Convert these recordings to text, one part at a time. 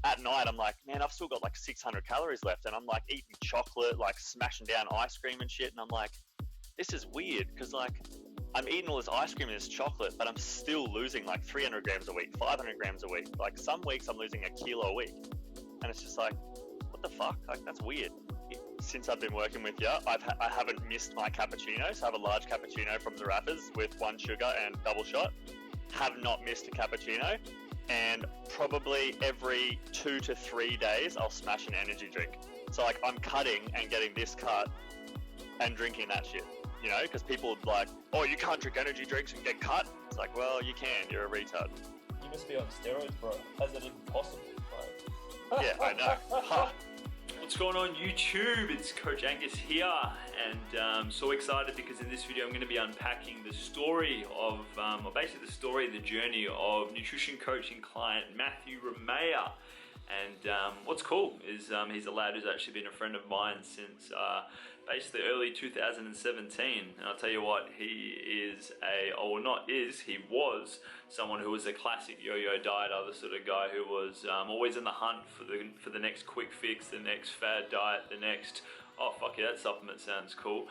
at night, I'm like, man, I've still got like 600 calories left, and I'm like eating chocolate, like smashing down ice cream and shit, and I'm like, this is weird, because like I'm eating all this ice cream and this chocolate, but I'm still losing like 300 grams a week, 500 grams a week. Like some weeks I'm losing a kilo a week, and it's just like, what the fuck? Like that's weird. Since I've been working with you, I haven't missed my cappuccino. So I have a large cappuccino from Zarappa's with 1 sugar and double shot. Have not missed a cappuccino, and probably every 2 to 3 days I'll smash an energy drink. So like I'm cutting and getting this cut and drinking that shit, you know, because people are like, oh, you can't drink energy drinks and get cut. It's like, well, you can. You're a retard. You must be on steroids, bro. How's that even possible? Like... Yeah, I know. Huh. What's going on YouTube? It's Coach Angus here, and I'm so excited because in this video I'm going to be unpacking the story of, or basically the story, the journey of nutrition coaching client Matthew Ramea. And what's cool is he's a lad who's actually been a friend of mine since basically early 2017. And I'll tell you what, he was someone who was a classic yo-yo dieter, the sort of guy who was always in the hunt for the next quick fix, the next fad diet, the next, oh fuck yeah, that supplement sounds cool.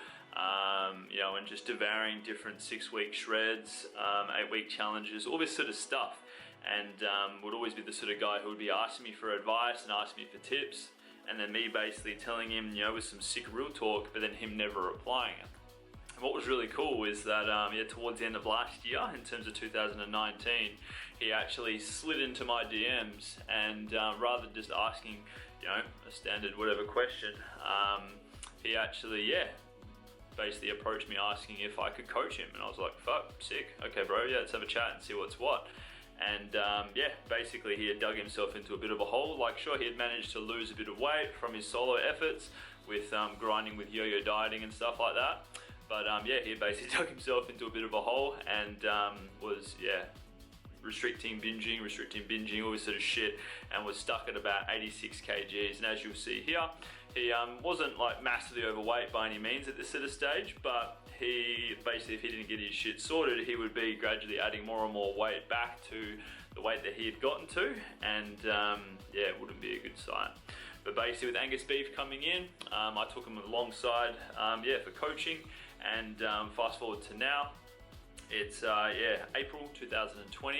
You know, and just devouring different 6-week shreds, 8-week challenges, all this sort of stuff. And would always be the sort of guy who would be asking me for advice and asking me for tips, and then me basically telling him, you know, with some sick real talk, but then him never applying it. And what was really cool is that yeah, towards the end of last year, in terms of 2019, he actually slid into my DMs, and rather than just asking, you know, a standard whatever question, he actually, yeah, basically approached me asking if I could coach him. And I was like, fuck, sick, okay bro, yeah, let's have a chat and see what's what. And yeah, basically he had dug himself into a bit of a hole. Like sure, he had managed to lose a bit of weight from his solo efforts with grinding with yo-yo dieting and stuff like that. But yeah, he basically dug himself into a bit of a hole and was, yeah, restricting, binging, all this sort of shit, and was stuck at about 86 kgs. And as you'll see here, he wasn't like massively overweight by any means at this sort of stage, but he basically, if he didn't get his shit sorted, he would be gradually adding more and more weight back to the weight that he had gotten to, and yeah, it wouldn't be a good sign. But basically with Angus Beef coming in, I took him alongside, yeah, for coaching, and fast forward to now, it's yeah, April 2020,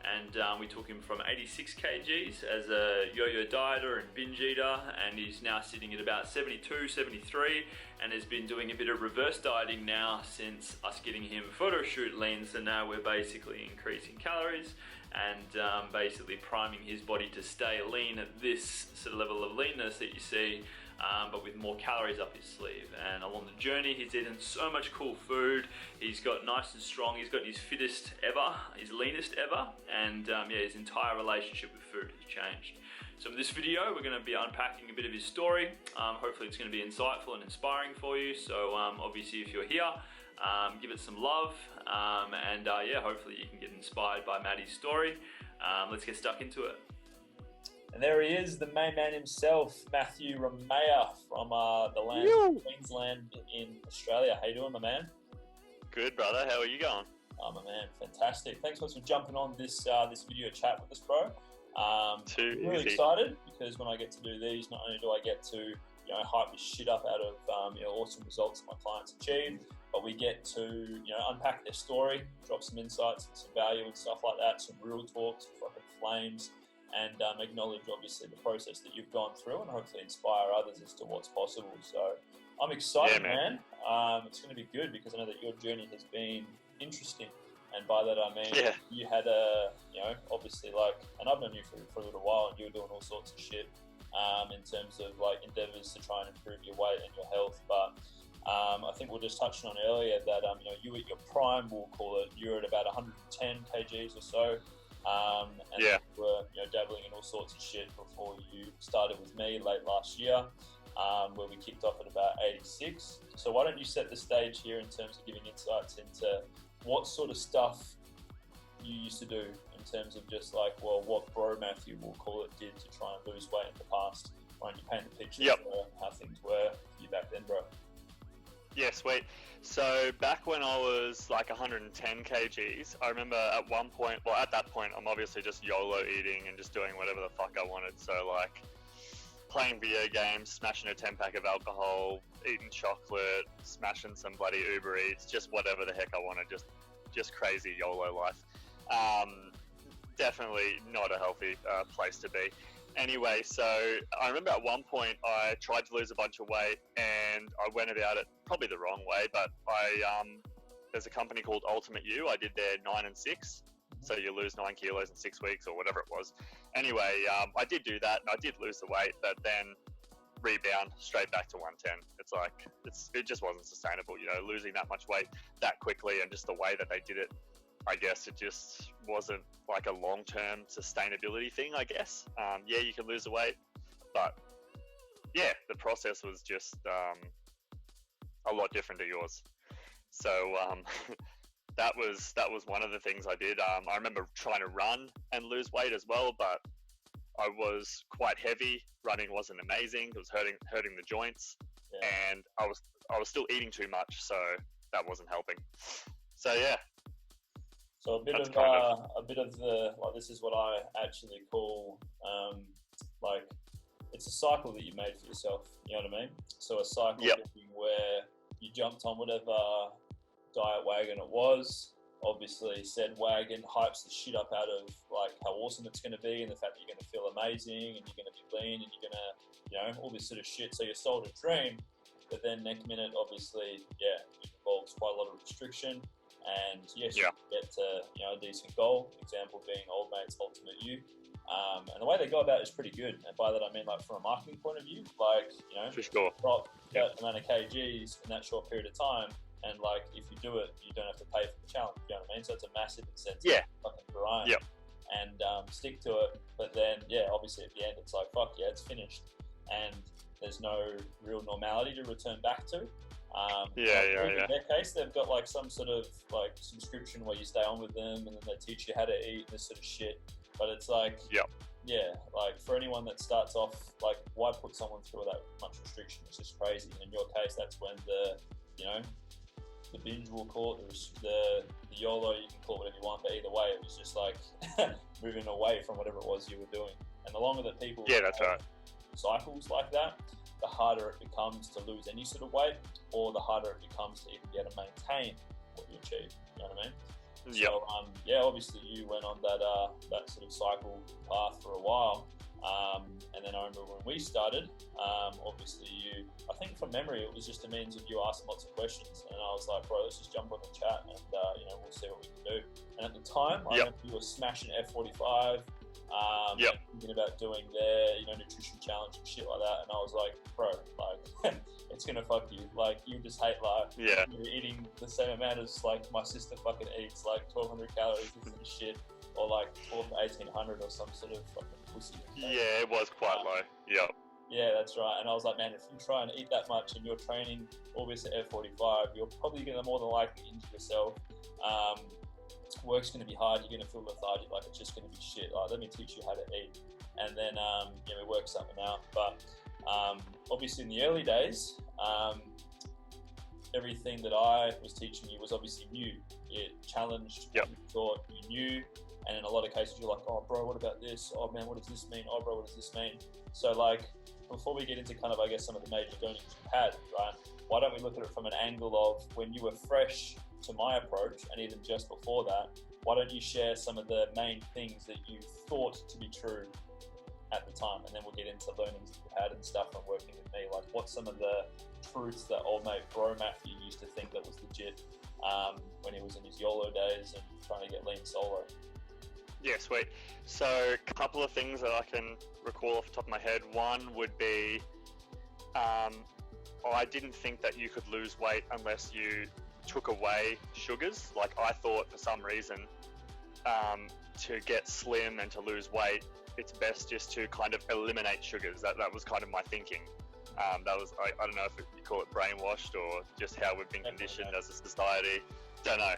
and we took him from 86 kgs as a yo-yo dieter and binge eater, and he's now sitting at about 72, 73, and has been doing a bit of reverse dieting now since us getting him Photoshoot lean. So now we're basically increasing calories and basically priming his body to stay lean at this sort of level of leanness that you see, but with more calories up his sleeve. And along the journey, he's eaten so much cool food. He's got nice and strong. He's got his fittest ever, his leanest ever, and yeah, his entire relationship with food has changed. So in this video, we're going to be unpacking a bit of his story. Hopefully it's going to be insightful and inspiring for you. So obviously if you're here, give it some love, and yeah, hopefully you can get inspired by Matty's story. Let's get stuck into it. And there he is, the main man himself, Matthew Ramea from the land of Queensland in Australia. How you doing, my man? Good, brother. How are you going? Oh, my man, fantastic. Thanks so much for jumping on this this video chat with us, bro. Too really easy. Excited because when I get to do these, not only do I get to, you know, hype this shit up out of you know, awesome results my clients achieve, but we get to, you know, unpack their story, drop some insights and some value and stuff like that, some real talk, some fucking flames, and acknowledge obviously the process that you've gone through and hopefully inspire others as to what's possible. So I'm excited, yeah, man. It's going to be good because I know that your journey has been interesting. And by that I mean, yeah, you had a, you know, obviously like, and I've known you for a little while, and you were doing all sorts of shit in terms of like endeavors to try and improve your weight and your health. But I think we were just touching on earlier that, you know, you at your prime, we'll call it, you're at about 110 kgs or so. And yeah, you were, you know, dabbling in all sorts of shit before you started with me late last year, where we kicked off at about 86. So why don't you set the stage here in terms of giving insights into what sort of stuff you used to do in terms of just like, well, what bro Matthew, we'll call it, did to try and lose weight in the past. Why don't you paint the picture for how things were for you back then, bro? Yeah, sweet. So back when I was like 110 kgs, I remember at one point, well, at that point, I'm obviously just YOLO eating and just doing whatever the fuck I wanted. So like playing video games, smashing a 10-pack of alcohol, eating chocolate, smashing some bloody Uber Eats, just whatever the heck I wanted, just crazy YOLO life. Definitely not a healthy place to be. Anyway, so I remember at one point I tried to lose a bunch of weight and I went about it probably the wrong way, but there's a company called Ultimate You. I did their 9 and 6. So you lose 9 kilos in 6 weeks or whatever it was. Anyway, I did do that and I did lose the weight, but then rebound straight back to 110. It's like, it just wasn't sustainable, you know, losing that much weight that quickly, and just the way that they did it. I guess it just wasn't like a long-term sustainability thing, I guess. Yeah, you can lose the weight, but yeah, the process was just a lot different to yours. So that was one of the things I did. I remember trying to run and lose weight as well, but I was quite heavy. Running wasn't amazing. It was hurting the joints, and I was still eating too much, so that wasn't helping. So yeah. So a bit of the, like, this is what I actually call like, it's a cycle that you made for yourself. You know what I mean? So a cycle where you jumped on whatever diet wagon it was. Obviously, said wagon hypes the shit up out of like how awesome it's going to be, and the fact that you're going to feel amazing, and you're going to be lean, and you're going to, you know, all this sort of shit. So you're sold a dream, but then next minute, obviously, it involves quite a lot of restriction. And yes, you get to, you know, a decent goal. Example being Old Mate's Ultimate You. And the way they go about it is pretty good. And by that I mean, like, from a marketing point of view, like, you know, drop that amount of kgs in that short period of time. And like, if you do it, you don't have to pay for the challenge. You know what I mean? So it's a massive incentive. Yeah. Fucking grind. And stick to it. But then, obviously at the end, it's like, fuck yeah, it's finished. And there's no real normality to return back to. In their case, they've got like some sort of like subscription where you stay on with them, and then they teach you how to eat and this sort of shit. But it's like, like for anyone that starts off, like, why put someone through that much restriction? It's just crazy. And in your case, that's when the, you know, the binge, we'll call it, the YOLO, you can call it whatever you want, but either way, it was just like moving away from whatever it was you were doing. And the longer that people cycles like that, the harder it becomes to lose any sort of weight, or the harder it becomes to even be able to maintain what you achieve. You know what I mean? So, obviously you went on that sort of cycle path for a while. And then I remember when we started, obviously I think from memory, it was just a means of you asking lots of questions. And I was like, bro, let's just jump on the chat and, you know, we'll see what we can do. And at the time, I remember you were smashing F45, thinking about doing their, you know, nutrition challenge and shit like that. And I was like, bro, like, it's going to fuck you. Like, you just hate life. You're eating the same amount as, like, my sister fucking eats, like, 1,200 calories and shit. Or like 1,800 or some sort of fucking pussy. Yeah, it was quite low. Yeah, that's right. And I was like, man, if you try and eat that much and you're training obviously at F45, you're probably going to more than likely injure yourself. Work's going to be hard. You're going to feel lethargic. Like, it's just going to be shit. Like, let me teach you how to eat. And then, we work something out. But obviously in the early days, everything that I was teaching you was obviously new. It challenged what you thought you knew. And in a lot of cases, you're like, oh, bro, what about this? Oh, man, what does this mean? Oh, bro, what does this mean? So, like, before we get into kind of, I guess, some of the major learnings you had, right, why don't we look at it from an angle of when you were fresh to my approach, and even just before that, why don't you share some of the main things that you thought to be true at the time? And then we'll get into learnings that you had and stuff from working with me. Like, what's some of the truths that old mate bro Matthew used to think that was legit when he was in his YOLO days and trying to get lean solo? Yeah, sweet. So a couple of things that I can recall off the top of my head. One would be I didn't think that you could lose weight unless you took away sugars. Like, I thought for some reason to get slim and to lose weight, it's best just to kind of eliminate sugars. That was kind of my thinking. That was, I don't know if you call it brainwashed or just how we've been conditioned as a society. Don't know.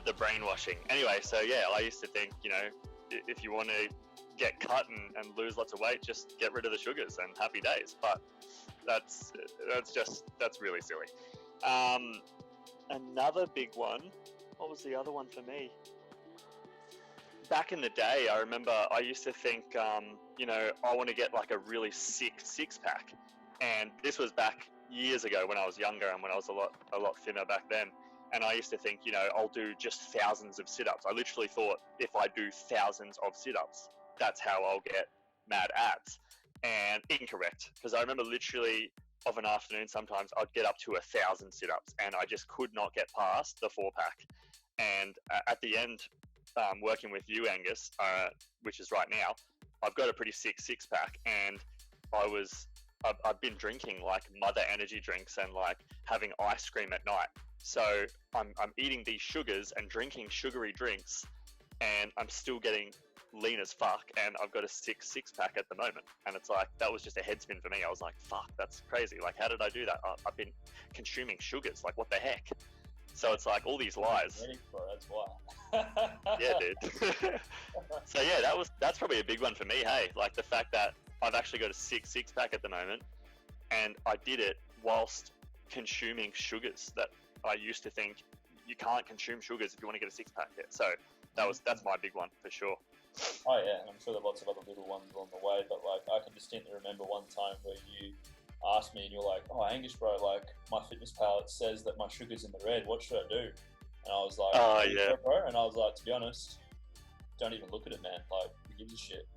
The brainwashing. Anyway, so yeah, I used to think, you know, if you want to get cut and lose lots of weight, just get rid of the sugars and happy days. But that's really silly. Another big one. What was the other one for me? Back in the day, I remember I used to think, you know, I want to get like a really sick six-pack. And this was back years ago when I was younger and when I was a lot thinner back then. And I used to think, you know, I'll do just thousands of sit-ups. I literally thought if I do thousands of sit-ups, that's how I'll get mad abs. And incorrect, because I remember literally of an afternoon sometimes I'd get up to 1,000 sit-ups and I just could not get past the 4-pack. And at the end, working with you, Angus, which is right now, I've got a pretty sick six-pack, and I've been drinking like Mother energy drinks and like having ice cream at night. So I'm eating these sugars and drinking sugary drinks, and I'm still getting lean as fuck, and I've got a six-pack at the moment. And it's like, that was just a head spin for me. I was like, fuck, that's crazy. Like, how did I do that? I've been consuming sugars. Like, what the heck? So it's like all these lies. That's why. Yeah, dude. So yeah, that's probably a big one for me. Hey, like the fact that I've actually got a six-pack at the moment, and I did it whilst consuming sugars that I used to think you can't consume sugars if you want to get a six-pack. Yeah. So that's my big one for sure. Oh yeah, and I'm sure there are lots of other little ones along the way, but like I can distinctly remember one time where you asked me and you're like, "Oh, Angus, bro, like my fitness pal, it says that my sugar's in the red. What should I do?" And I was like, "Oh yeah, bro." And I was like, to be honest, don't even look at it, man. Like, who gives a shit?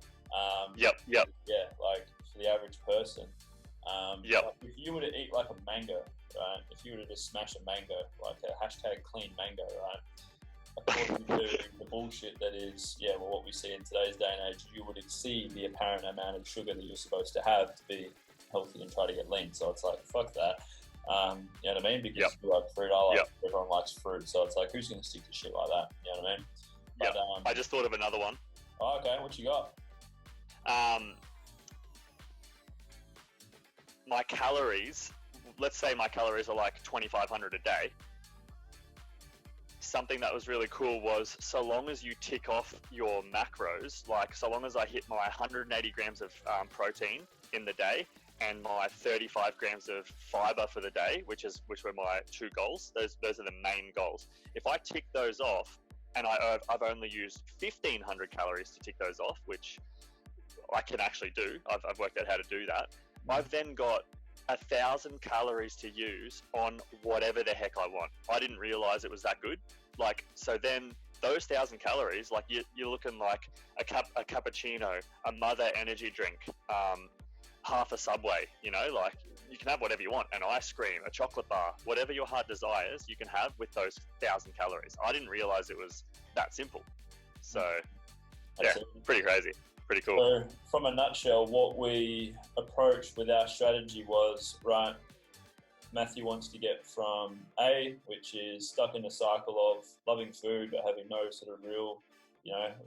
Yep. Yeah, like for the average person, yep. Like, if you were to eat like a mango, right? If you were to just smash a mango, like a hashtag clean mango, right? According to the bullshit that is, what we see in today's day and age, you would exceed the apparent amount of sugar that you're supposed to have to be healthy and try to get lean. So it's like, fuck that. You know what I mean? Because you like fruit, everyone likes fruit. So it's like, who's going to stick to shit like that? You know what I mean? But, I just thought of another one. Oh, okay. What you got? My calories, let's say my calories are like 2,500 a day. Something that was really cool was, so long as you tick off your macros, like so long as I hit my 180 grams of protein in the day and my 35 grams of fiber for the day, which were my two goals. Those are the main goals. If I tick those off, and I've only used 1,500 calories to tick those off, which I can actually do. I've worked out how to do that. I've then got 1,000 calories to use on whatever the heck I want. I didn't realize it was that good. Like, so then those 1,000 calories, like you're looking like a cappuccino, a Mother energy drink, half a Subway, you know, like you can have whatever you want, an ice cream, a chocolate bar, whatever your heart desires, you can have with those 1,000 calories. I didn't realize it was that simple. So yeah, pretty crazy. Pretty cool. So from a nutshell, what we approached with our strategy was, right, Matthew wants to get from A, which is stuck in a cycle of loving food but having no sort of real,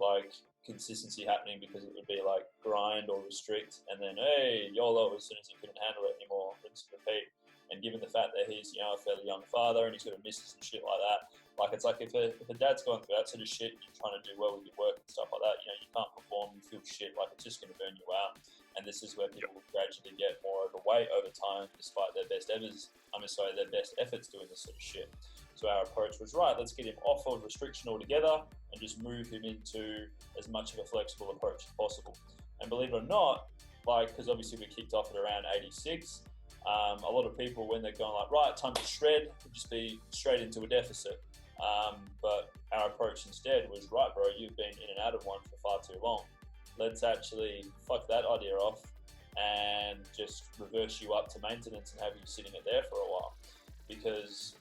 like consistency happening because it would be like grind or restrict, and then hey, YOLO as soon as he couldn't handle it anymore, rinse and repeat. And given the fact that he's, a fairly young father and he's got misses and shit like that, like it's like if a dad's going through that sort of shit, you're trying to do well with your work and stuff like that, you can't perform, you feel shit, like it's just going to burn you out. And this is where people will gradually get more overweight over time, despite their best efforts doing this sort of shit. So our approach was, right, let's get him off of restriction altogether and just move him into as much of a flexible approach as possible. And believe it or not, like, because obviously we kicked off at around 86, a lot of people, when they're going like, right, time to shred, would just be straight into a deficit. But our approach instead was, right, bro, you've been in and out of one for far too long. Let's actually fuck that idea off and just reverse you up to maintenance and have you sitting it there for a while. Because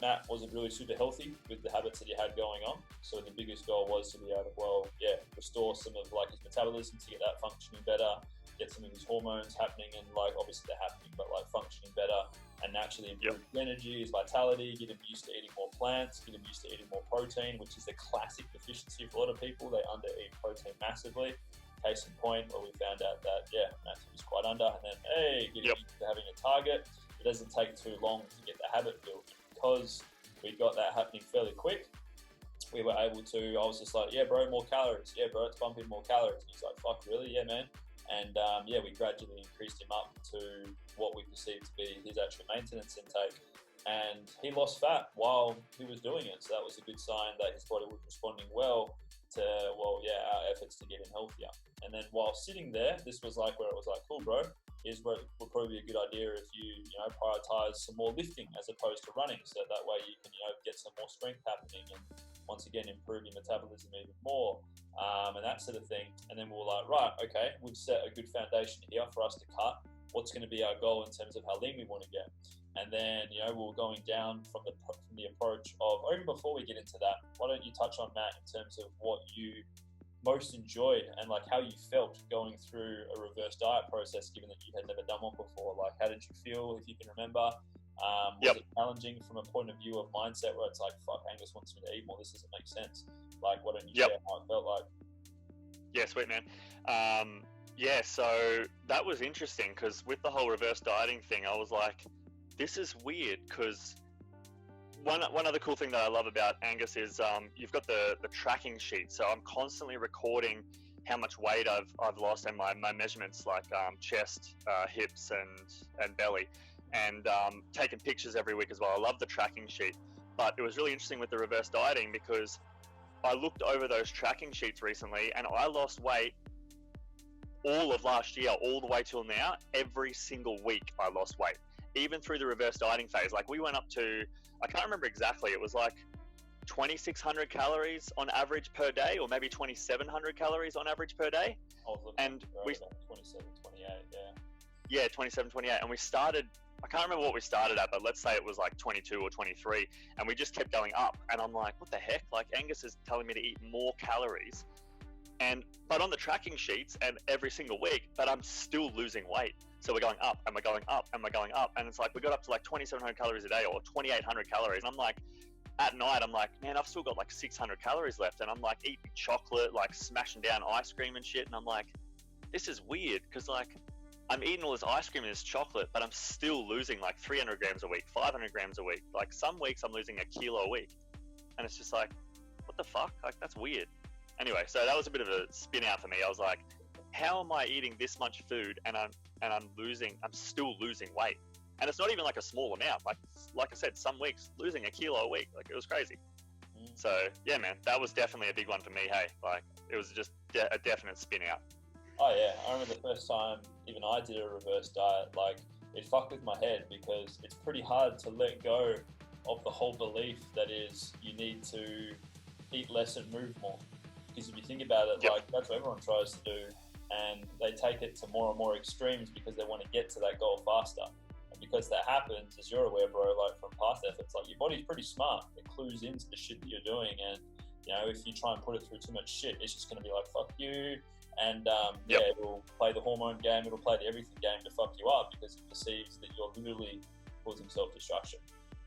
Matt wasn't really super healthy with the habits that he had going on. So the biggest goal was to be able to, restore some of like his metabolism to get that functioning better, get some of his hormones happening, and like obviously they're happening, but like functioning better, and naturally improve his energy, his vitality, get him used to eating more plants, get him used to eating more protein, which is the classic deficiency for a lot of people. They under eat protein massively. Case in point, where we found out that Matthew was quite under, and then get him used to having a target. It doesn't take too long to get the habit built. Because we got that happening fairly quick, we were able to, I was just like, yeah bro, more calories, yeah bro, let's bump in more calories. And he's like, fuck, really? Yeah man. And we gradually increased him up to what we perceived to be his actual maintenance intake. and he lost fat while he was doing it. So that was a good sign that his body was responding well to, our efforts to get him healthier. And then while sitting there, this was like where it was like, cool, bro, here's what would probably be a good idea if you prioritize some more lifting as opposed to running, so that way you can get some more strength happening and once again improve your metabolism even more, and that sort of thing. And then we were like, right, okay, we've set a good foundation here for us to cut. What's going to be our goal in terms of how lean we want to get? And then we were going down from the approach of, even before we get into that, why don't you touch on, Matt, in terms of what you most enjoyed and like how you felt going through a reverse diet process, given that you had never done one before? Like, how did you feel, if you can remember? Was it challenging from a point of view of mindset where it's like, fuck, Angus wants me to eat more, this doesn't make sense? Like, why don't you share how it felt like? Yeah, sweet, man. So that was interesting because with the whole reverse dieting thing, I was like, this is weird, because one other cool thing that I love about Angus is you've got the tracking sheet. So I'm constantly recording how much weight I've lost and my measurements, like chest, hips, and belly, and taking pictures every week as well. I love the tracking sheet. But it was really interesting with the reverse dieting because I looked over those tracking sheets recently and I lost weight all of last year, all the way till now. Every single week I lost weight, even through the reverse dieting phase. Like, we went up to, I can't remember exactly, it was like 2,600 calories on average per day, or maybe 2,700 calories on average per day. And we 27, 28, yeah, 27, 28. And we started, I can't remember what we started at, but let's say it was like 22 or 23, and we just kept going up. And I'm like, what the heck? Like, Angus is telling me to eat more calories, but on the tracking sheets and every single week, but I'm still losing weight. So we're going up and we're going up and we're going up. And it's like, we got up to like 2,700 calories a day or 2,800 calories. And I'm like, at night, I'm like, man, I've still got like 600 calories left. And I'm like eating chocolate, like smashing down ice cream and shit. And I'm like, this is weird, because like I'm eating all this ice cream and this chocolate, but I'm still losing like 300 grams a week, 500 grams a week. Like, some weeks I'm losing a kilo a week. And it's just like, what the fuck? Like, that's weird. Anyway, so that was a bit of a spin out for me. I was like, how am I eating this much food and I'm still losing weight? And it's not even like a small amount. Like I said, some weeks losing a kilo a week. Like, it was crazy. So yeah, man, that was definitely a big one for me. Hey, like, it was just a definite spin out. Oh yeah, I remember the first time even I did a reverse diet. Like, it fucked with my head, because it's pretty hard to let go of the whole belief that is, you need to eat less and move more. Because if you think about it, like, that's what everyone tries to do, and they take it to more and more extremes because they want to get to that goal faster. And because that happens, as you're aware, bro, like from past efforts, like, your body's pretty smart. It clues into the shit that you're doing, and if you try and put it through too much shit, it's just going to be like, fuck you. And it'll play the hormone game, it'll play the everything game to fuck you up, because it perceives that you're literally causing self-destruction.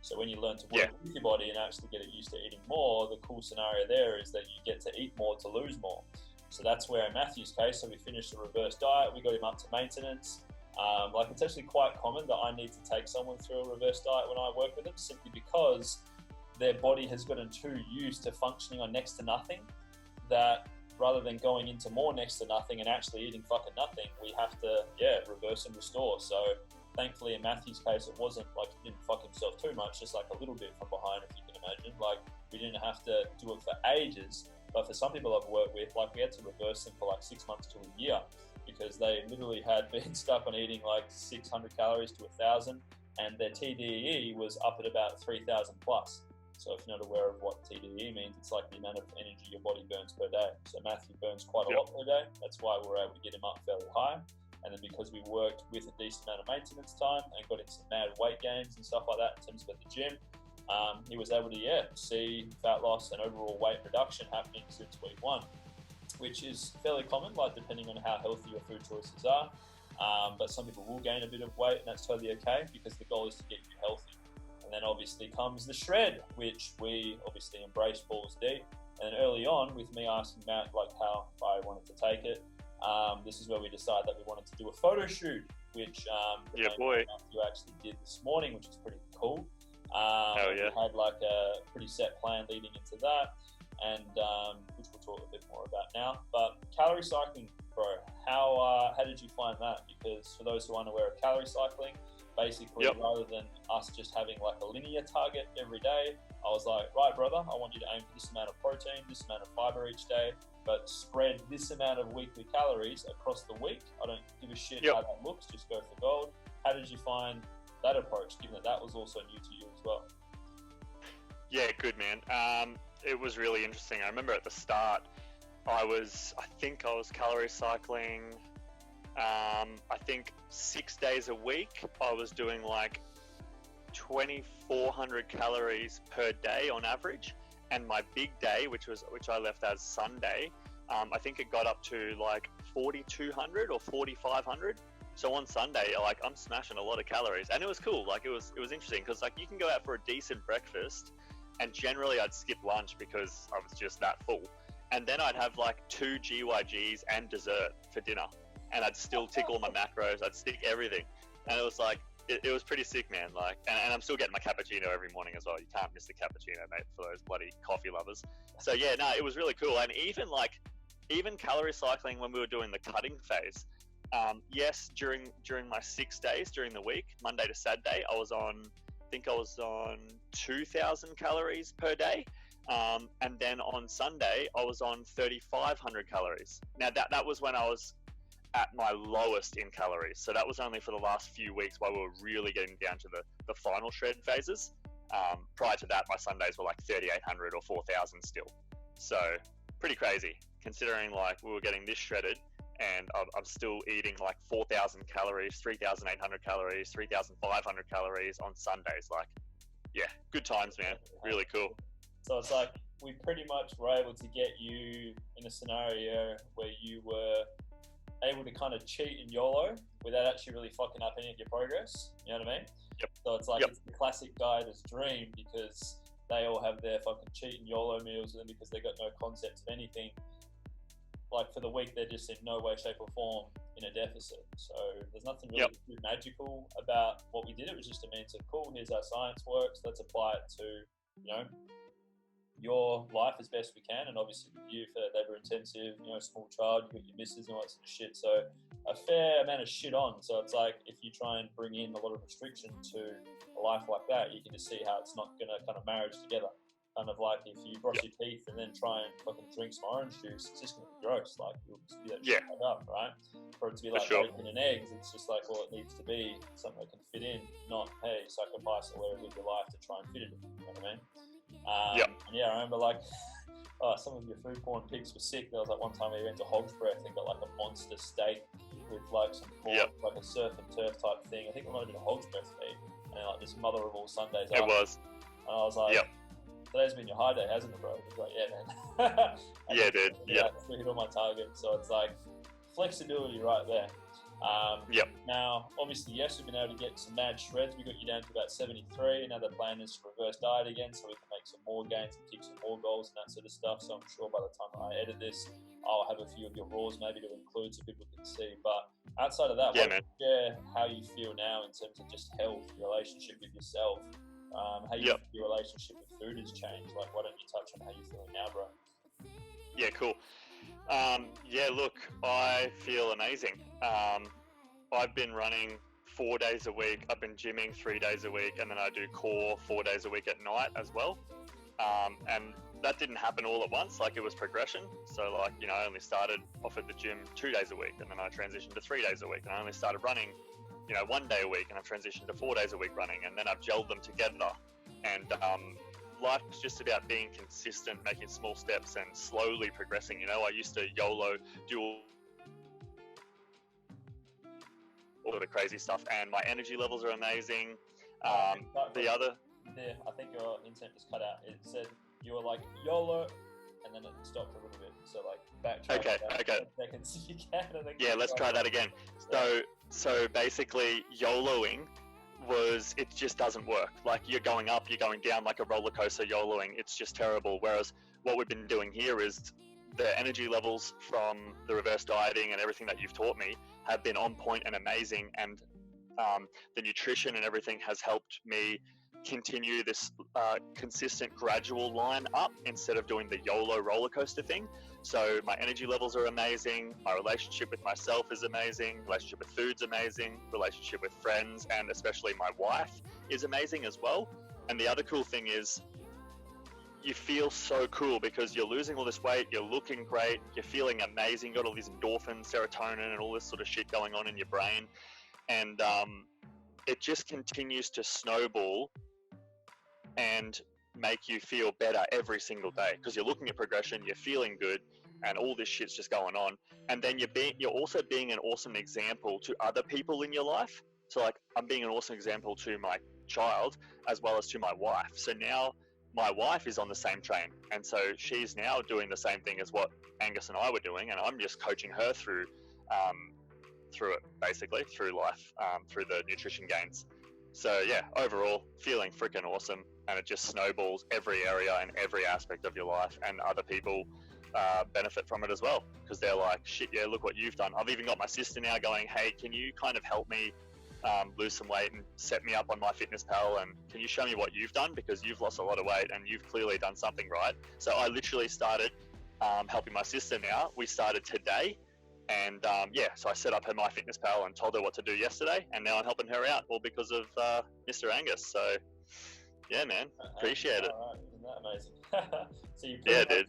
So when you learn to work with your body and actually get it used to eating more, the cool scenario there is that you get to eat more to lose more. So that's where in Matthew's case, so we finished the reverse diet, we got him up to maintenance. Like, it's actually quite common that I need to take someone through a reverse diet when I work with them, simply because their body has gotten too used to functioning on next to nothing, that rather than going into more next to nothing and actually eating fucking nothing, we have to, reverse and restore. So thankfully in Matthew's case, it wasn't like he didn't fuck himself too much, just like a little bit from behind, if you can imagine. Like, we didn't have to do it for ages, but for some people I've worked with, like, we had to reverse them for like 6 months to a year, because they literally had been stuck on eating like 600 calories to 1,000, and their TDEE was up at about 3,000 plus. So if you're not aware of what TDEE means, it's like the amount of energy your body burns per day. So Matthew burns quite a lot per day. That's why we're able to get him up fairly high. And then because we worked with a decent amount of maintenance time and got him some mad weight gains and stuff like that in terms of at the gym, he was able to, see fat loss and overall weight reduction happening since week 1, which is fairly common, like, depending on how healthy your food choices are. But some people will gain a bit of weight, and that's totally okay, because the goal is to get you healthy. And then obviously comes the shred, which we obviously embrace balls deep. And early on, with me asking Matt like how I wanted to take it, this is where we decided that we wanted to do a photo shoot, which you actually did this morning, which is pretty cool. We had like a pretty set plan leading into that, and which we'll talk a bit more about now. But calorie cycling, bro, how did you find that? Because for those who aren't aware of calorie cycling, basically, rather than us just having like a linear target every day, I was like, right, brother, I want you to aim for this amount of protein, this amount of fiber each day, but spread this amount of weekly calories across the week. I don't give a shit how that looks, just go for gold. How did you find that approach, given that that was also new to you as well? Yeah, good, man. It was really interesting. I remember at the start, I think I was calorie cycling, I think 6 days a week. I was doing like 2,400 calories per day on average. And my big day, which I left as Sunday, I think it got up to like 4,200 or 4,500. So on Sunday, like I'm smashing a lot of calories, and it was cool. Like it was interesting because like you can go out for a decent breakfast, and generally I'd skip lunch because I was just that full. And then I'd have like 2 GYGs and dessert for dinner, and I'd still tick all my macros. I'd stick everything, and it was like it was pretty sick, man. Like, and I'm still getting my cappuccino every morning as well. You can't miss the cappuccino, mate, for those bloody coffee lovers. So yeah, no, it was really cool. And even calorie cycling when we were doing the cutting phase. Yes, during my 6 days during the week, Monday to Saturday, I was on 2,000 calories per day. And then on Sunday, I was on 3,500 calories. Now that was when I was at my lowest in calories. So that was only for the last few weeks while we were really getting down to the final shred phases. Prior to that, my Sundays were like 3,800 or 4,000 still. So pretty crazy considering like we were getting this shredded, and I'm still eating like 4,000 calories, 3,800 calories, 3,500 calories on Sundays. Like, yeah, good times, man. Really cool. So it's like we pretty much were able to get you in a scenario where you were able to kind of cheat and YOLO without actually really fucking up any of your progress. You know what I mean? Yep. So it's like it's the classic guy's dream, because they all have their fucking cheat and YOLO meals, and because they got no concept of anything. Like for the week, they're just in no way, shape, or form in a deficit. So there's nothing really too magical about what we did. It was just a means of cool. Here's how science works. Let's apply it to, you know, your life as best we can. And obviously with you for labor intensive, you know, small child, you got your missus and all that sort of shit. So a fair amount of shit on. So it's like if you try and bring in a lot of restriction to a life like that, you can just see how it's not going to kind of marriage together. Kind of like if you brush your teeth and then try and fucking drink some orange juice, it's just going to be gross. Like you'll just be that shit up, right? For it to be like bacon and eggs, it's just like, well, it needs to be something that can fit in, not, hey, sacrifice all areas of your life to try and fit it in. You know what I mean? And yeah, I remember like some of your food porn pics were sick. There was like one time we went to Hog's Breath and got like a monster steak with like some pork, like a surf and turf type thing. I think we might have been a Hog's Breath feed, and like this mother of all Sundays. It was. And I was like, today's been your high day, hasn't it, bro? It's like, yeah, man. Yeah, dude. Yeah. We hit all my targets, so it's like flexibility right there. Now, obviously, yes, we've been able to get some mad shreds. We got you down to about 73. Now the plan is to reverse diet again, so we can make some more gains and kick some more goals and that sort of stuff. So I'm sure by the time I edit this, I'll have a few of your raws maybe to include so people can see. But outside of that, share how you feel now in terms of just health, relationship with yourself, how your relationship with food has changed. Like, why don't you touch on how you're feeling now, bro? Yeah, cool. Look, I feel amazing. I've been running 4 days a week. I've been gymming 3 days a week, and then I do core 4 days a week at night as well. And that didn't happen all at once. Like, it was progression. So like, you know, I only started off at the gym 2 days a week, and then I transitioned to 3 days a week, and I only started running, you know, 1 day a week, and I've transitioned to 4 days a week running, and then I've gelled them together. And life's just about being consistent, making small steps, and slowly progressing. You know, I used to YOLO, do all of the crazy stuff, and my energy levels are amazing. I think your intent just cut out. It said you were like YOLO, and then it stopped a little bit. So like backtrack. Okay. Seconds you can. And then let's try that again. So basically, YOLOing it just doesn't work. Like, you're going up, you're going down like a roller coaster YOLOing. It's just terrible. Whereas what we've been doing here is the energy levels from the reverse dieting and everything that you've taught me have been on point and amazing. And the nutrition and everything has helped me continue this consistent gradual line up instead of doing the YOLO roller coaster thing. So my energy levels are amazing, my relationship with myself is amazing, relationship with food's amazing, relationship with friends and especially my wife is amazing as well. And the other cool thing is you feel so cool because you're losing all this weight, you're looking great, you're feeling amazing, you got all these endorphins, serotonin and all this sort of shit going on in your brain. And it just continues to snowball and make you feel better every single day because you're looking at progression, you're feeling good, and all this shit's just going on. And then you're also being an awesome example to other people in your life. So like I'm being an awesome example to my child as well as to my wife. So now my wife is on the same train, and so she's now doing the same thing as what Angus and I were doing, and I'm just coaching her through it, basically through life, through the nutrition gains. So yeah, overall feeling freaking awesome, and it just snowballs every area and every aspect of your life, and other people benefit from it as well because they're like, shit, yeah, look what you've done. I've even got my sister now going, hey, can you kind of help me lose some weight and set me up on MyFitnessPal, and can you show me what you've done because you've lost a lot of weight and you've clearly done something right. So I literally started helping my sister now. We started today, and so I set up her MyFitnessPal and told her what to do yesterday, and now I'm helping her out all because of Mr. Angus. So yeah, man, appreciate it. Right. Isn't that amazing? So you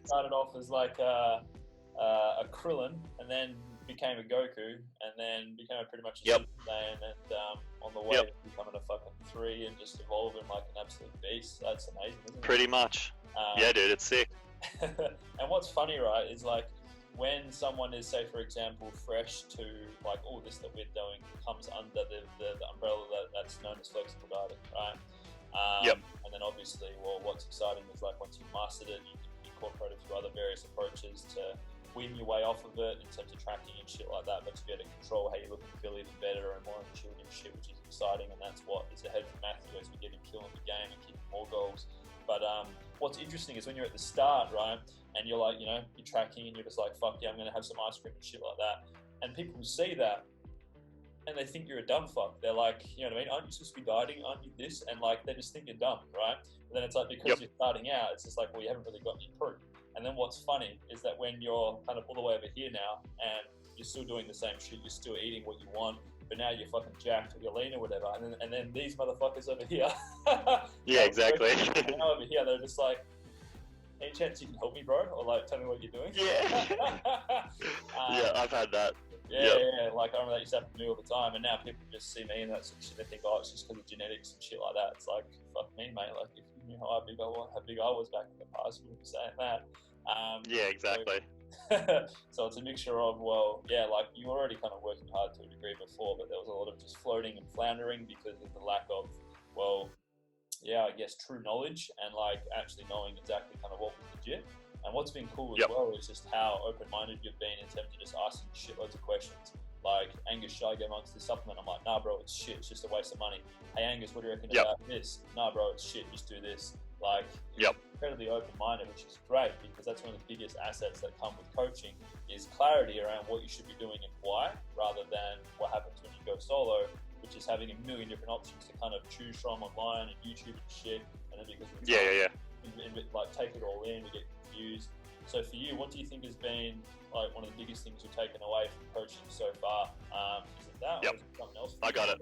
started off as like a Krillin, and then became a Goku, and then became pretty much a Super Saiyan, and on the way to becoming a fucking 3 and just evolving like an absolute beast. That's amazing, isn't it? Pretty much. Yeah, dude, it's sick. And what's funny, right, is like when someone is, say, for example, fresh to like all this that we're doing comes under the umbrella that's known as flexible dieting, right? And then obviously, well, what's exciting is like once you've mastered it, you can incorporate it through other various approaches to win your way off of it in terms of tracking and shit like that, but to be able to control how you look and feel even better and more intuitive shit, which is exciting, and that's what is ahead for Matthew as we get him killing the game and keeping more goals. But what's interesting is when you're at the start, right, and you're like, you're tracking and you're just like, fuck yeah, I'm going to have some ice cream and shit like that, and people see that and they think you're a dumb fuck. They're like, you know what I mean, aren't you supposed to be dieting, aren't you this? And like they just think you're dumb, right? But then it's like, because you're starting out, it's just like, well, you haven't really got any proof. And then what's funny is that when you're kind of all the way over here now and you're still doing the same shit, you're still eating what you want, but now you're fucking jacked or you're lean or whatever, and then these motherfuckers over here. Yeah, exactly. Now over here, they're just like, any chance you can help me, bro? Or like, tell me what you're doing? Yeah. Yeah, I've had that. Yeah, like I remember that used to happen to me all the time, and now people just see me and that sort of shit, they think, oh, it's just because of genetics and shit like that. It's like, fuck me, mate. Like, if you knew how big I was back in the past, you wouldn't be saying that. Yeah, exactly. So it's a mixture of, well, yeah, like you were already kind of working hard to a degree before, but there was a lot of just floating and floundering because of the lack of, well, yeah, I guess true knowledge and like actually knowing exactly kind of what was legit. And what's been cool as well is just how open-minded you've been in terms of just asking shitloads of questions. Like, Angus, should I go amongst this supplement? I'm like, nah, bro, it's shit. It's just a waste of money. Hey, Angus, what do you reckon about this? Nah, bro, it's shit. Just do this. Like, incredibly open-minded, which is great because that's one of the biggest assets that come with coaching is clarity around what you should be doing and why, rather than what happens when you go solo, which is having a million different options to kind of choose from online and YouTube and shit. And then because like take it all in, we get confused. So for you, what do you think has been like one of the biggest things you've taken away from coaching so far? Is it that or is it something else? I got it.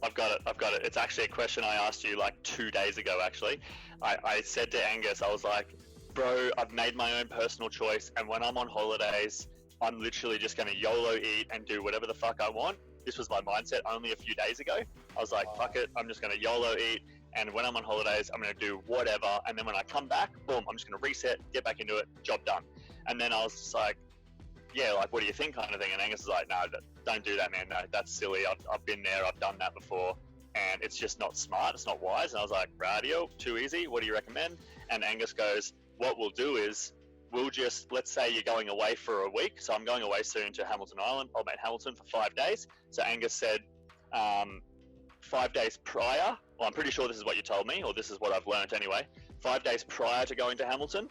I've got it. It's actually a question I asked you like 2 days ago, actually. I said to Angus, I was like, bro, I've made my own personal choice, and when I'm on holidays, I'm literally just going to YOLO eat and do whatever the fuck I want. This was my mindset only a few days ago. I was like, fuck it, I'm just going to YOLO eat, and when I'm on holidays, I'm going to do whatever, and then when I come back, boom, I'm just going to reset, get back into it, job done. And then I was just like, yeah, like, what do you think, kind of thing? And Angus is like, no, don't do that, man. No, that's silly. I've been there. I've done that before. And it's just not smart. It's not wise. And I was like, radio, too easy. What do you recommend? And Angus goes, what we'll do is we'll just, let's say you're going away for a week. So I'm going away soon to Hamilton Island. I'll be in Hamilton for 5 days. So Angus said 5 days prior, well, I'm pretty sure this is what you told me, or this is what I've learned anyway. 5 days prior to going to Hamilton,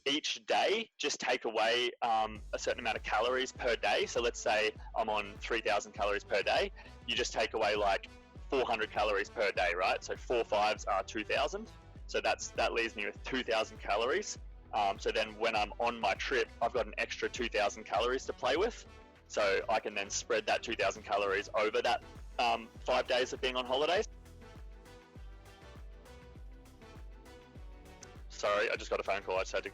each day, just take away a certain amount of calories per day. So let's say I'm on 3,000 calories per day. You just take away like 400 calories per day, right? So 4 5s are 2,000. So that leaves me with 2,000 calories. So then when I'm on my trip, I've got an extra 2,000 calories to play with. So I can then spread that 2,000 calories over that 5 days of being on holidays. Sorry, I just got a phone call. I just had to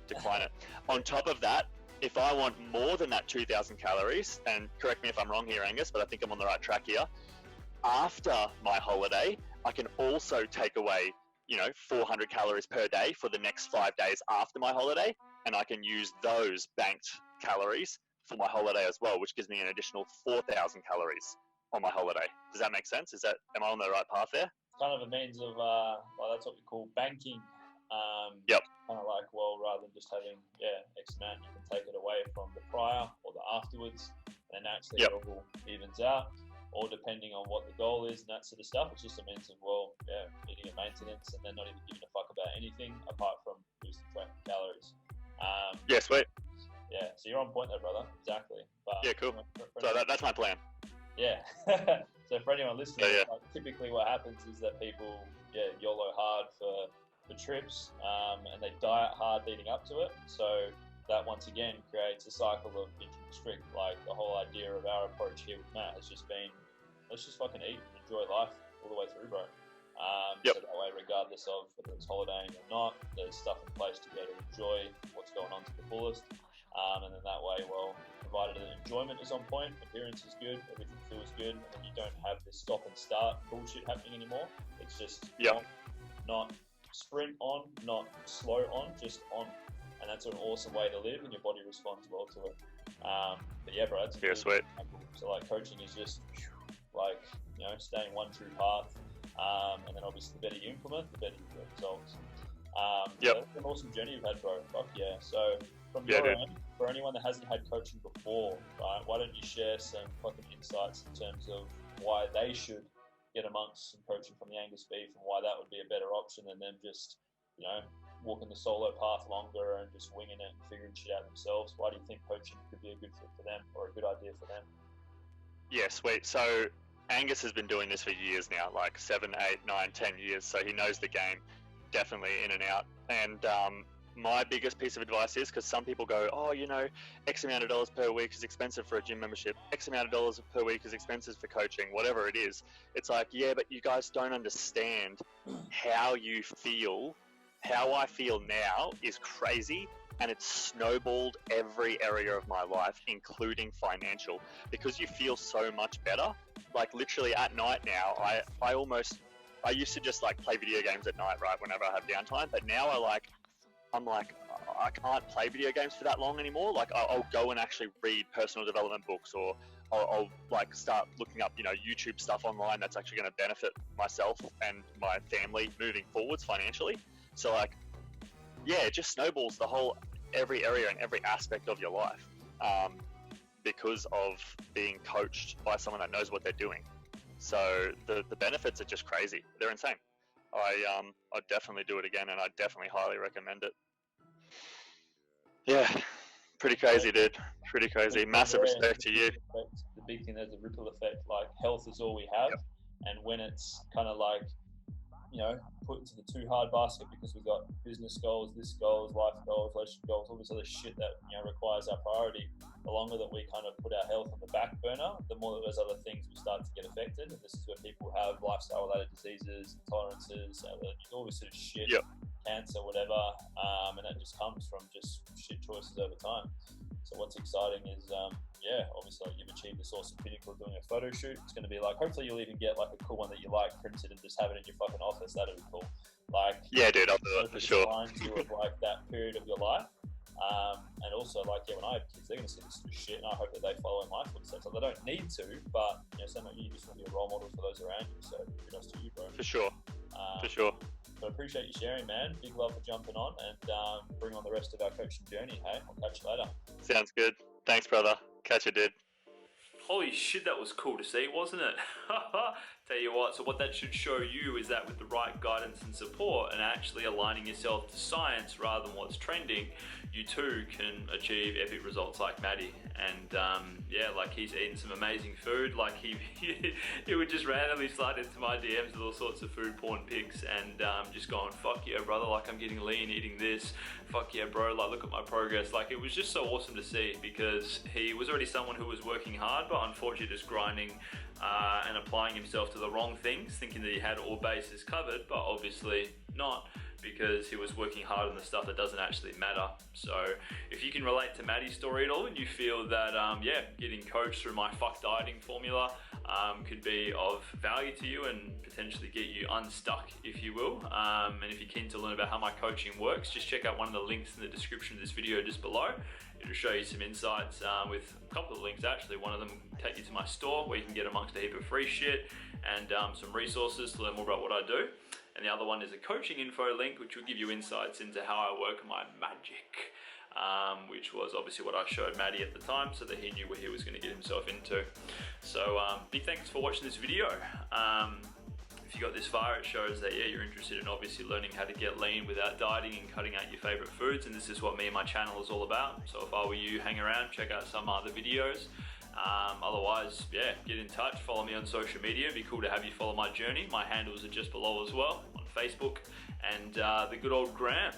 decline it. On top of that, if I want more than that 2,000 calories, and correct me if I'm wrong here, Angus, but I think I'm on the right track here, after my holiday, I can also take away, 400 calories per day for the next 5 days after my holiday, and I can use those banked calories for my holiday as well, which gives me an additional 4,000 calories on my holiday. Does that make sense? Am I on the right path there? Kind of a means of, that's what we call banking. Yep. Kind of like, well, rather than just having, X amount, you can take it away from the prior or the afterwards, and naturally it all evens out. Or depending on what the goal is and that sort of stuff, it's just a means of, hitting a maintenance and then not even giving a fuck about anything apart from boosting track calories. Yeah, sweet. Yeah, so you're on point there, brother. Exactly. But, yeah, cool. So that's my plan. Yeah. So for anyone listening, like, typically what happens is that people, YOLO hard for trips, and they diet hard leading up to it. So that once again creates a cycle of binge and restrict. Like the whole idea of our approach here with Matt has just been, let's just fucking eat and enjoy life all the way through, bro. So that way, regardless of whether it's holidaying or not, there's stuff in place to be able to enjoy what's going on to the fullest. And then that way, provided that enjoyment is on point, appearance is good, everything feels good, and then you don't have this stop and start bullshit happening anymore. It's just not sprint on, not slow on, just on. And that's an awesome way to live, and your body responds well to it. But yeah, bro, that's sweet. So like coaching is just staying one true path, and then obviously the better you implement, the better you get results. That's an awesome journey you've had, bro. Fuck yeah. So from your end, for anyone that hasn't had coaching before, right, why don't you share some fucking insights in terms of why they should get amongst some coaching from the Angus beef, and why that would be a better option than them just, walking the solo path longer and just winging it and figuring shit out themselves. Why do you think coaching could be a good fit for them, or a good idea for them? Yeah, sweet. So Angus has been doing this for years now, like 7, 8, 9, 10 years. So he knows the game definitely in and out. And my biggest piece of advice is, because some people go, X amount of dollars per week is expensive for a gym membership. X amount of dollars per week is expensive for coaching, whatever it is. It's like, yeah, but you guys don't understand how you feel. How I feel now is crazy, and it's snowballed every area of my life, including financial, because you feel so much better. Like literally at night now, I used to just like play video games at night, right, whenever I have downtime, but now I'm like, I can't play video games for that long anymore. Like I'll go and actually read personal development books, or I'll like start looking up, YouTube stuff online that's actually going to benefit myself and my family moving forwards financially. So like, yeah, it just snowballs every area and every aspect of your life, because of being coached by someone that knows what they're doing. So the benefits are just crazy. They're insane. I'd definitely do it again, and I definitely highly recommend it. Yeah, pretty crazy, dude. Pretty crazy. Massive respect to you. The big thing, there's a ripple effect. Like health is all we have, and when it's kind of like, put into the too hard basket because we've got business goals, life goals, relationship goals, all this other shit that requires our priority. The longer that we kind of put our health on the back burner, the more that those other things will start to get affected. And this is where people have lifestyle-related diseases, intolerances, all this sort of shit, cancer, whatever, and that just comes from just shit choices over time. So what's exciting is, obviously you've achieved this awesome pinnacle of doing a photo shoot. It's going to be like, hopefully you'll even get like a cool one that you like printed and just have it in your fucking office. That'd be cool. Like, yeah, dude, I'll do it for sure. Reminds you of like that period of your life. And also like, when I have kids, they're going to see this sort of shit, and I hope that they follow in my footsteps. Like, they don't need to, but some of you just want to be a role model for those around you. So kudos to you, bro. For sure. For sure. But I appreciate you sharing, man. Big love for jumping on, and bring on the rest of our coaching journey. Hey, I'll catch you later. Sounds good. Thanks, brother. Catch you, dude. Holy shit, that was cool to see, wasn't it? Tell you what, so what that should show you is that with the right guidance and support, and actually aligning yourself to science rather than what's trending, you too can achieve epic results like Matty. And yeah, like he's eating some amazing food. Like he would just randomly slide into my DMs with all sorts of food porn pics and just going, fuck yeah, brother, like I'm getting lean eating this. Fuck yeah, bro, like look at my progress. Like it was just so awesome to see, because he was already someone who was working hard, but unfortunately just grinding and applying himself to the wrong things, thinking that he had all bases covered, but obviously not, because he was working hard on the stuff that doesn't actually matter. So if you can relate to Matty's story at all, and you feel that yeah, getting coached through my fuck dieting formula could be of value to you and potentially get you unstuck, if you will, and if you're keen to learn about how my coaching works, just check out one of the links in the description of this video just below. It'll show you some insights with a couple of links actually. One of them will take you to my store where you can get amongst a heap of free shit and some resources to learn more about what I do. And the other one is a coaching info link, which will give you insights into how I work my magic, which was obviously what I showed Matty at the time, so that he knew what he was going to get himself into. So big thanks for watching this video. If you got this far, it shows that yeah, you're interested in obviously learning how to get lean without dieting and cutting out your favorite foods, and this is what me and my channel is all about. So if I were you, hang around, check out some other videos. Otherwise, yeah, get in touch, follow me on social media. It'd be cool to have you follow my journey. My handles are just below as well on Facebook and the good old gram.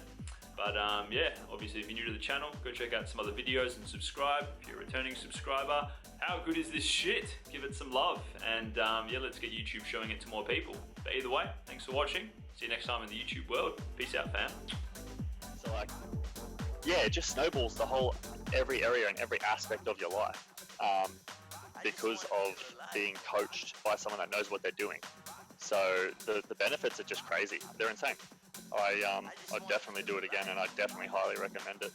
But yeah, obviously if you're new to the channel, go check out some other videos and subscribe. If you're a returning subscriber, how good is this shit? Give it some love, and yeah, let's get YouTube showing it to more people. But either way, thanks for watching. See you next time in the YouTube world. Peace out, fam. So like, yeah, it just snowballs the whole, every area and every aspect of your life, because of being coached by someone that knows what they're doing. So the benefits are just crazy. They're insane. I'd definitely do it again, and I definitely highly recommend it.